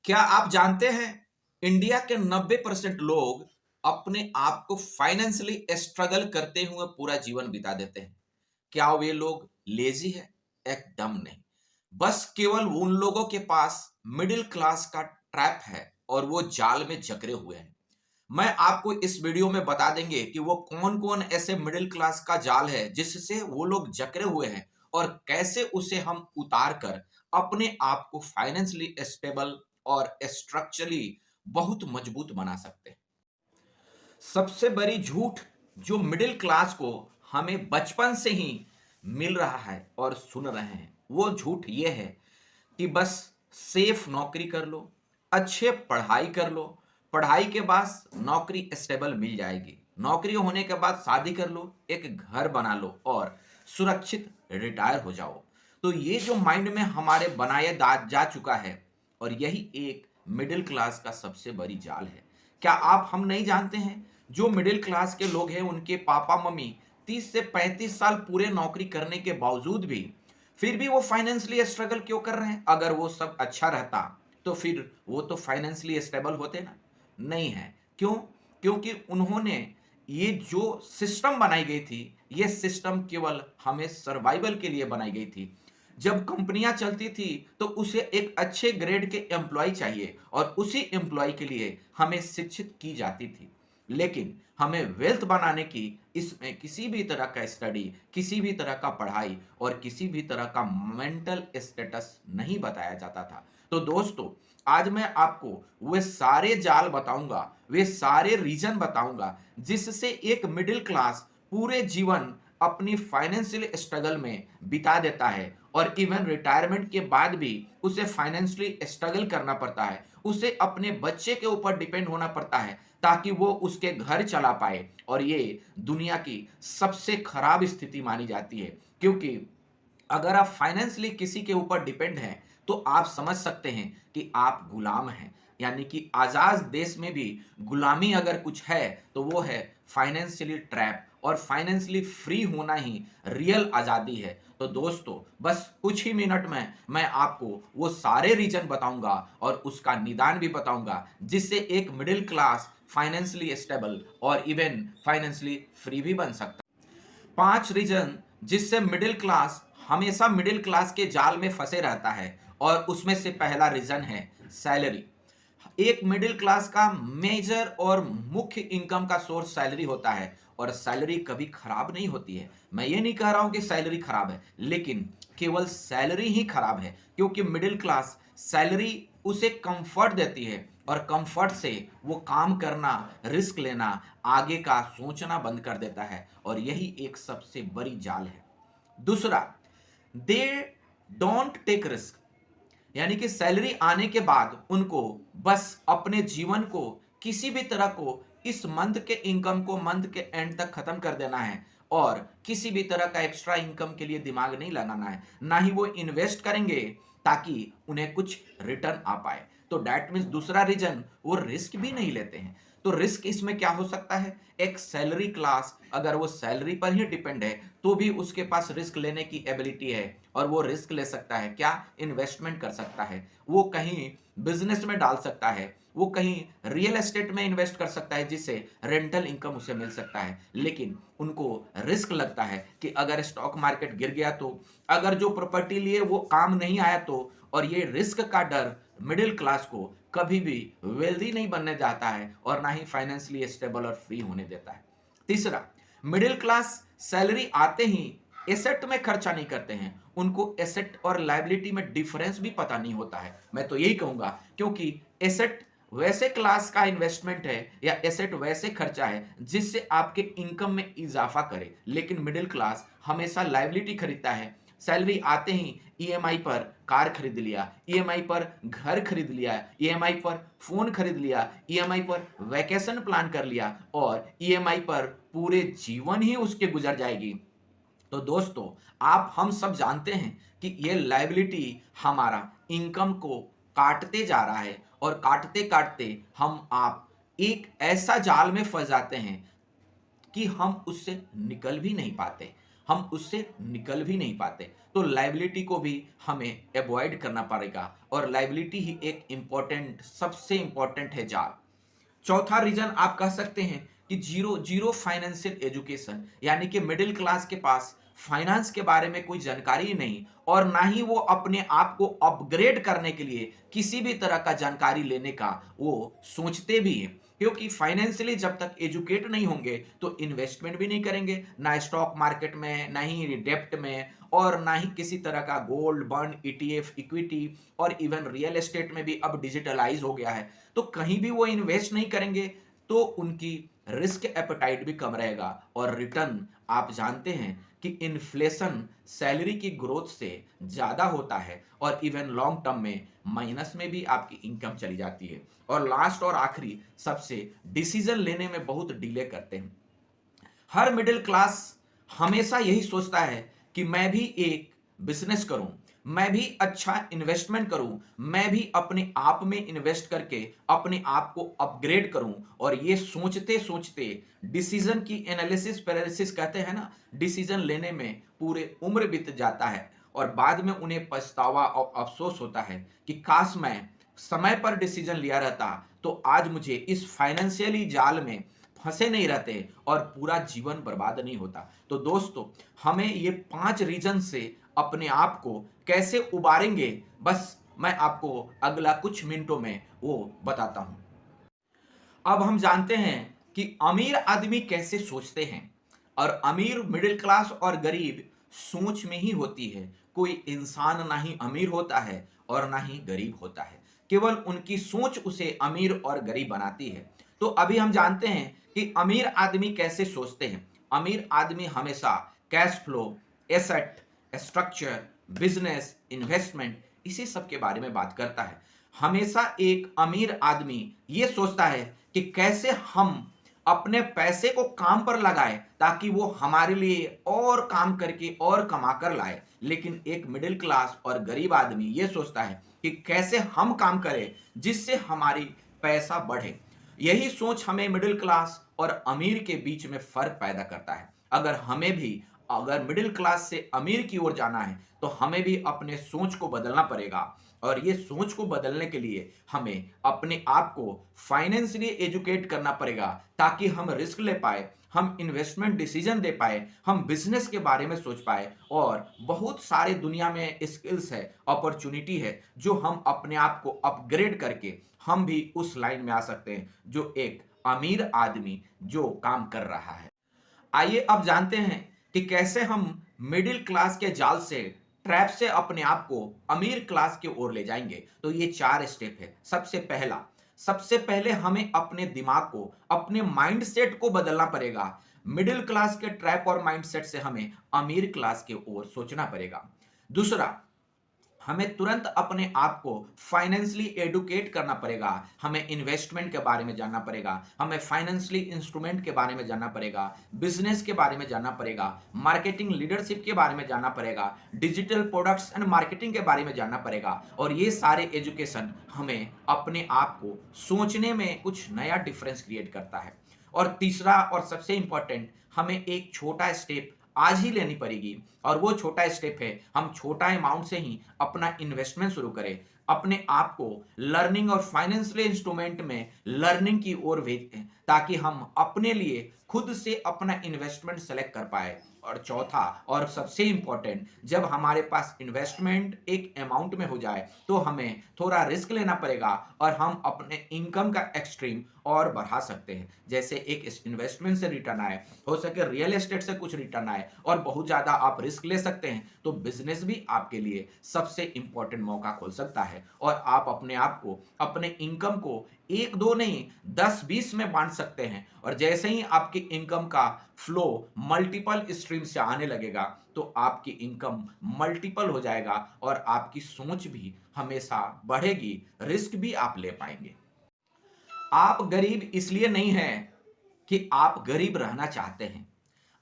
क्या आप जानते हैं इंडिया के 90% लोग अपने आप को फाइनेंशियली स्ट्रगल करते हुए पूरा जीवन बिता देते हैं। क्या वे लोग लेजी है? एकदम नहीं। बस केवल उन लोगों के पास मिडिल क्लास का ट्रैप है और वो जाल में जकड़े हुए हैं। मैं आपको इस वीडियो में बता देंगे कि वो कौन कौन ऐसे मिडिल क्लास का जाल है जिससे वो लोग जकड़े हुए हैं और कैसे उसे हम उतार कर अपने आप को फाइनेंशियली स्टेबल और स्ट्रक्चरली बहुत मजबूत बना सकते हैं। सबसे बड़ी झूठ जो मिडिल क्लास को हमें बचपन से ही मिल रहा है और सुन रहे हैं, वो झूठ ये है कि बस सेफ नौकरी कर लो, अच्छे पढ़ाई कर लो, पढ़ाई के बाद नौकरी स्टेबल मिल जाएगी, नौकरी होने के बाद शादी कर लो, एक घर बना लो और सुरक्षित रिटायर हो जाओ। तो ये जो माइंड में हमारे बनाया जा चुका है और यही एक मिडिल क्लास का सबसे बड़ी जाल है। क्या आप हम नहीं जानते हैं जो मिडिल क्लास के लोग हैं उनके पापा मम्मी 30 से 35 साल पूरे नौकरी करने के बावजूद भी फिर भी वो फाइनेंशियली स्ट्रगल क्यों कर रहे हैं? अगर वो सब अच्छा रहता तो फिर वो तो फाइनेंशियली स्टेबल होते ना। नहीं है। क्यों? क्योंकि उन्होंने ये जो सिस्टम बनाई गई थी, ये सिस्टम केवल हमें सर्वाइवल के लिए बनाई गई थी। जब कंपनियां चलती थी तो उसे एक अच्छे ग्रेड के एम्प्लॉय चाहिए और उसी एम्प्लॉय के लिए हमें शिक्षित की जाती थी। लेकिन हमें वेल्थ बनाने की इसमें किसी भी तरह का स्टडी, किसी भी तरह का पढ़ाई और किसी भी तरह का मेंटल स्टेटस नहीं बताया जाता था। तो दोस्तों, आज मैं आपको वे सारे जाल बताऊंगा, वे सारे रीजन बताऊंगा जिससे एक मिडिल क्लास पूरे जीवन अपनी फाइनेंशियल स्ट्रगल में बिता देता है और इवन रिटायरमेंट के बाद भी उसे फाइनेंशियली स्ट्रगल करना पड़ता है, उसे अपने बच्चे के ऊपर डिपेंड होना पड़ता है ताकि वो उसके घर चला पाए। और ये दुनिया की सबसे खराब स्थिति मानी जाती है, क्योंकि अगर आप फाइनेंशियली किसी के ऊपर डिपेंड हैं तो आप समझ सकते हैं कि आप गुलाम हैं। यानी कि आजाद देश में भी गुलामी अगर कुछ है तो वो है फाइनेंशियली ट्रैप, और फाइनेंशियली फ्री होना ही रियल आजादी है। तो दोस्तों, बस कुछ ही मिनट में मैं आपको वो सारे रीजन बताऊंगा और उसका निदान भी बताऊंगा जिससे एक मिडिल क्लास फाइनेंशियली स्टेबल और इवन फाइनेंशियली फ्री भी बन सकता है। 5 रीजन जिससे मिडिल क्लास हमेशा मिडिल क्लास के जाल में फंसे रहता है, और उसमें से पहला रीजन है सैलरी। एक मिडिल क्लास का मेजर और मुख्य इनकम का सोर्स सैलरी होता है, और सैलरी कभी खराब नहीं होती है। मैं ये नहीं कह रहा हूं कि सैलरी खराब है, लेकिन केवल सैलरी ही खराब है क्योंकि मिडिल क्लास सैलरी उसे कंफर्ट देती है और कंफर्ट से वो काम करना, रिस्क लेना, आगे का सोचना बंद कर देता है, और यही एक सबसे बड़ी जाल है। दूसरा, दे डोंट टेक रिस्क। यानी कि सैलरी आने के बाद उनको बस अपने जीवन को किसी भी तरह को इस मंथ के इनकम को मंथ के एंड तक खत्म कर देना है, और किसी भी तरह का एक्स्ट्रा इनकम के लिए दिमाग नहीं लगाना है, ना ही वो इन्वेस्ट करेंगे ताकि उन्हें कुछ रिटर्न आ पाए। तो दैट मीन्स दूसरा रीजन, वो रिस्क भी नहीं लेते हैं। तो रिस्क इसमें क्या हो सकता है? एक सैलरी क्लास अगर वो सैलरी पर ही डिपेंड है तो भी उसके पास रिस्क लेने की एबिलिटी है, और वो रिस्क ले सकता है। क्या? इन्वेस्टमेंट कर सकता है, वो कहीं बिजनेस में डाल सकता है, वो कहीं रियल एस्टेट में इन्वेस्ट कर सकता है जिससे रेंटल इनकम उसे मिल सकता है। लेकिन उनको रिस्क लगता है कि अगर स्टॉक मार्केट गिर गया तो, अगर जो प्रॉपर्टी लिए वो काम नहीं आया तो, और ये रिस्क का डर मिडिल क्लास को कभी भी वेल्दी नहीं बनने जाता है और ना ही फाइनेंशियली स्टेबल और फ्री होने देता है। तीसरा, मिडिल क्लास सैलरी आते ही एसेट में खर्चा नहीं करते हैं। उनको एसेट और लायबिलिटी में डिफरेंस भी पता नहीं होता है। मैं तो यही कहूंगा, क्योंकि एसेट वैसे क्लास का इन्वेस्टमेंट है या एसेट वैसे खर्चा है जिससे आपके इनकम में इजाफा करे, लेकिन मिडिल क्लास हमेशा लायबिलिटी खरीदता है। सैलरी आते ही ईएमआई पर कार खरीद लिया, ईएमआई पर घर खरीद लिया, ईएमआई पर फोन खरीद लिया, ईएमआई पर वैकेशन प्लान कर लिया, और ईएमआई पर पूरे जीवन ही उसके गुजर जाएगी। तो दोस्तों, आप हम सब जानते हैं कि ये लायबिलिटी हमारा इनकम को काटते जा रहा है, और काटते काटते हम आप एक ऐसा जाल में फंस जाते हैं कि हम उससे निकल भी नहीं पाते। हम उससे निकल भी नहीं पाते। तो लायबिलिटी को भी हमें अवॉइड करना पड़ेगा और लायबिलिटी ही एक इंपॉर्टेंट, सबसे इंपॉर्टेंट है जाल। चौथा रीजन आप कह सकते हैं कि जीरो जीरो फाइनेंशियल एजुकेशन, यानी कि मिडिल क्लास के पास फाइनेंस के बारे में कोई जानकारी नहीं और ना ही वो अपने आप को अपग्रेड करने के लिए किसी भी तरह का जानकारी लेने का वो सोचते भी हैं। क्योंकि फाइनेंशियली जब तक एजुकेट नहीं होंगे तो इन्वेस्टमेंट भी नहीं करेंगे, ना स्टॉक मार्केट में, ना ही डेप्ट में, और ना ही किसी तरह का गोल्ड बॉन्ड, ईटीएफ, इक्विटी और इवन रियल एस्टेट में भी अब डिजिटलाइज हो गया है। तो कहीं भी वो इन्वेस्ट नहीं करेंगे तो उनकी रिस्क एपेटाइट भी कम रहेगा और रिटर्न आप जानते हैं कि इन्फ्लेशन सैलरी की ग्रोथ से ज्यादा होता है और इवन लॉन्ग टर्म में माइनस में भी आपकी इनकम चली जाती है। और लास्ट और आखिरी सबसे, डिसीजन लेने में बहुत डिले करते हैं। हर मिडिल क्लास हमेशा यही सोचता है कि मैं भी एक बिजनेस करूं, मैं भी अच्छा इन्वेस्टमेंट करूं, मैं भी अपने आप में इन्वेस्ट करके अपने आप को अपग्रेड करूं। और ये सोचते सोचते डिसीजन की एनालिसिस पैरालिसिस कहते हैं ना, डिसीजन लेने में पूरे उम्र बीत जाता है और बाद में उन्हें पछतावा और अफसोस होता है कि काश मैं समय पर डिसीजन लिया रहता तो आज मुझे इस फाइनेंशियली जाल में फंसे नहीं रहते और पूरा जीवन बर्बाद नहीं होता। तो दोस्तों, हमें ये 5 रीजन से अपने आप को कैसे उबारेंगे, बस मैं आपको अगला कुछ मिनटों में वो बताता हूं। अब हम जानते हैं कि अमीर आदमी कैसे सोचते हैं और अमीर, मिडिल क्लास और गरीब सोच में ही होती है। कोई इंसान ना ही अमीर होता है और ना ही गरीब होता है, केवल उनकी सोच उसे अमीर और गरीब बनाती है। तो अभी हम जानते हैं कि अमीर आदमी कैसे सोचते हैं। अमीर आदमी हमेशा cash flow, asset, structure, business, investment, इसी सब के बारे में बात करता है। हमेशा एक अमीर आदमी ये सोचता है कि कैसे हम अपने पैसे को काम पर लगाए ताकि वो हमारे लिए और काम करके और कमा कर लाए। लेकिन एक मिडिल क्लास और गरीब आदमी ये सोचता है कि कैसे हम काम करें जिससे हमारी पैसा बढ़े। यही सोच हमें मिडिल क्लास और अमीर के बीच में फर्क पैदा करता है। अगर मिडिल क्लास से अमीर की ओर जाना है तो हमें भी अपने सोच को बदलना पड़ेगा और ये सोच को बदलने के लिए हमें अपने आप को फाइनेंशियली एजुकेट करना पड़ेगा ताकि हम रिस्क ले पाए, हम इन्वेस्टमेंट डिसीजन दे पाए, हम बिजनेस के बारे में सोच पाए और बहुत सारे दुनिया में स्किल्स है, अपॉर्चुनिटी है जो हम अपने आप को अपग्रेड करके हम भी उस लाइन में आ सकते हैं जो एक अमीर आदमी जो काम कर रहा है। आइए अब जानते हैं कि कैसे हम मिडिल क्लास के जाल से, ट्रैप से अपने आप को अमीर क्लास की ओर ले जाएंगे। तो ये 4 स्टेप है। सबसे पहले हमें अपने दिमाग को, अपने माइंडसेट को बदलना पड़ेगा। मिडिल क्लास के ट्रैप और माइंडसेट से हमें अमीर क्लास की ओर सोचना पड़ेगा। दूसरा, हमें तुरंत अपने आप को फाइनेंशियली एडुकेट करना पड़ेगा। हमें इन्वेस्टमेंट के बारे में जानना पड़ेगा, हमें फाइनेंशियली इंस्ट्रूमेंट के बारे में जानना पड़ेगा, बिजनेस के बारे में जानना पड़ेगा, मार्केटिंग लीडरशिप के बारे में जानना पड़ेगा, डिजिटल प्रोडक्ट्स एंड मार्केटिंग के बारे में जानना पड़ेगा। और ये सारे एजुकेशन हमें अपने आप को सोचने में कुछ नया डिफरेंस क्रिएट करता है। और तीसरा और सबसे इंपॉर्टेंट, हमें एक छोटा स्टेप आज ही लेनी पड़ेगी और वो छोटा स्टेप है, हम छोटा अमाउंट से ही अपना इन्वेस्टमेंट शुरू करें, अपने आप को लर्निंग और फाइनेंशियल इंस्ट्रूमेंट में लर्निंग की ओर भेजें ताकि हम अपने लिए खुद से अपना इन्वेस्टमेंट सेलेक्ट कर पाए। और चौथा और सबसे इंपॉर्टेंट, जब हमारे पास इन्वेस्टमेंट एक अमाउंट में हो जाए तो हमें थोड़ा रिस्क लेना पड़ेगा और हम अपने इनकम का एक्सट्रीम और बढ़ा सकते हैं। जैसे एक इन्वेस्टमेंट से रिटर्न आए, हो सके रियल एस्टेट से कुछ रिटर्न आए और बहुत ज्यादा आप रिस्क ले सकते हैं, तो बिजनेस भी आपके लिए सबसे इंपॉर्टेंट मौका खोल सकता है और आप अपने आप को, अपने इनकम को 1-2 नहीं 10-20 में बांट सकते हैं। और जैसे ही आपकी इनकम का फ्लो मल्टीपल स्ट्रीम से आने लगेगा तो आपकी इनकम मल्टीपल हो जाएगा और आपकी सोच भी हमेशा बढ़ेगी, रिस्क भी आप ले पाएंगे। आप गरीब इसलिए नहीं हैं कि आप गरीब रहना चाहते हैं,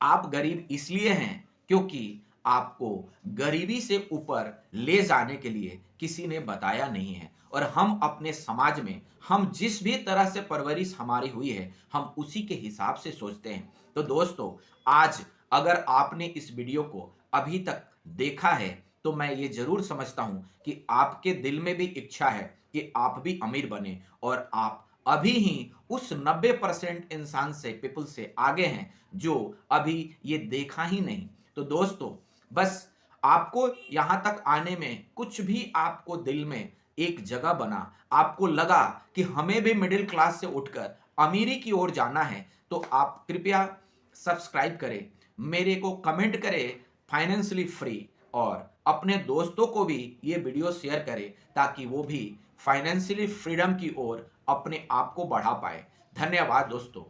आप गरीब इसलिए हैं क्योंकि आपको गरीबी से ऊपर ले जाने के लिए किसी ने बताया नहीं है। और हम अपने समाज में, हम जिस भी तरह से परवरिश हमारी हुई है, हम उसी के हिसाब से सोचते हैं। तो दोस्तों, आज अगर आपने इस वीडियो को अभी तक देखा है तो मैं ये जरूर समझता हूं कि आपके दिल में भी इच्छा है कि आप भी अमीर बने और आप अभी ही उस 90% इंसान से पीपल से आगे हैं जो अभी ये देखा ही नहीं। तो दोस्तों, बस आपको यहां तक आने में कुछ भी आपको दिल में एक जगह बना, आपको लगा कि हमें भी मिडिल क्लास से उठकर अमीरी की ओर जाना है, तो आप कृपया सब्सक्राइब करें, मेरे को कमेंट करें फाइनेंशियली फ्री, और अपने दोस्तों को भी ये वीडियो शेयर करें ताकि वो भी फाइनेंशियली फ्रीडम की ओर अपने आप को बढ़ा पाए। धन्यवाद दोस्तों।